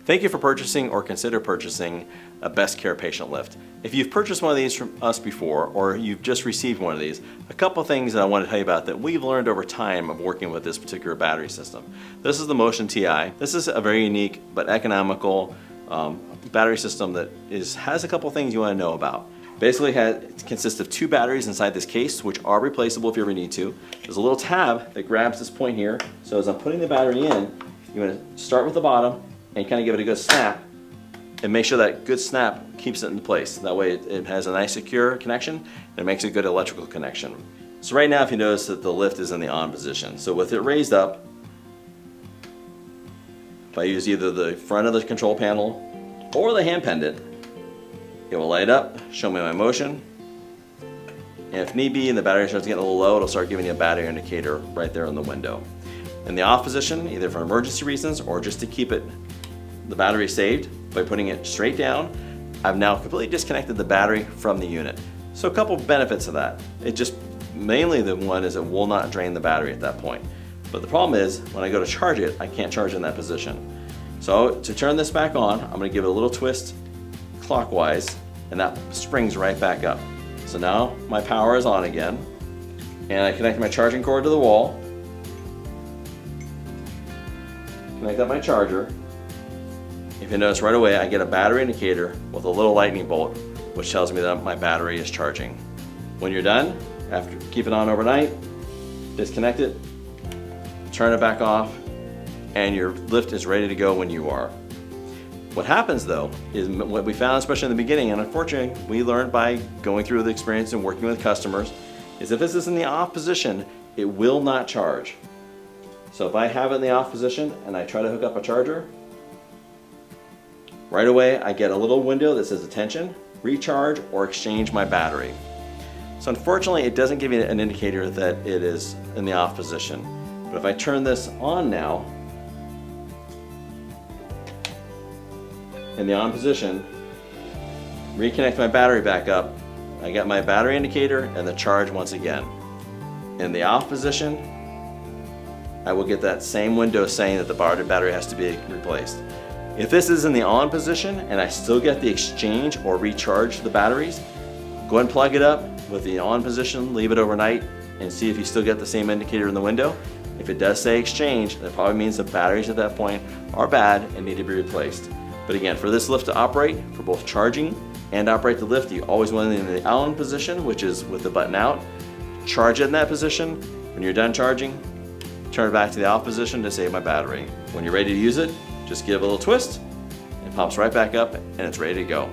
Thank you for purchasing or consider purchasing a Bestcare patient lift. If you've purchased one of these from us before, or you've just received one of these, a couple things that I want to tell you about that we've learned over time of working with this particular battery system. This is the Motion TI. This is a very unique but economical battery system that has a couple things you want to know about. Basically, it consists of 2 batteries inside this case, which are replaceable if you ever need to. There's a little tab that grabs this point here, so as I'm putting the battery in, you want to start with the bottom and kind of give it a good snap and make sure that good snap keeps it in place. That way it has a nice secure connection and it makes a good electrical connection. So right now, if you notice that the lift is in the on position, so with it raised up, if I use either the front of the control panel or the hand pendant, it will light up, show me my motion, and if need be and the battery starts getting a little low, it'll start giving you a battery indicator right there in the window. In the off position, either for emergency reasons or just to keep the battery saved by putting it straight down, I've now completely disconnected the battery from the unit. So a couple benefits of that. Mainly the one is it will not drain the battery at that point. But the problem is when I go to charge it, I can't charge in that position. So to turn this back on, I'm going to give it a little twist clockwise and that springs right back up. So now my power is on again and I connect my charging cord to the wall, connect up my charger. If you notice right away, I get a battery indicator with a little lightning bolt, which tells me that my battery is charging. When you're done, after keep it on overnight, disconnect it, turn it back off, and your lift is ready to go when you are. What happens though, is what we found, especially in the beginning, and unfortunately we learned by going through the experience and working with customers, is if this is in the off position, it will not charge. So if I have it in the off position and I try to hook up a charger, right away I get a little window that says attention, recharge, or exchange my battery. So unfortunately it doesn't give you an indicator that it is in the off position. But if I turn this on now, in the on position, reconnect my battery back up, I got my battery indicator and the charge once again. In the off position, I will get that same window saying that the battery has to be replaced. If this is in the on position and I still get the exchange or recharge the batteries, go ahead and plug it up with the on position, leave it overnight, and see if you still get the same indicator in the window. If it does say exchange, that probably means the batteries at that point are bad and need to be replaced. But again, for this lift to operate, for both charging and operate the lift, you always want it in the on position, which is with the button out. Charge it in that position. When you're done charging, turn it back to the off position to save my battery. When you're ready to use it, just give it a little twist, it pops right back up and it's ready to go.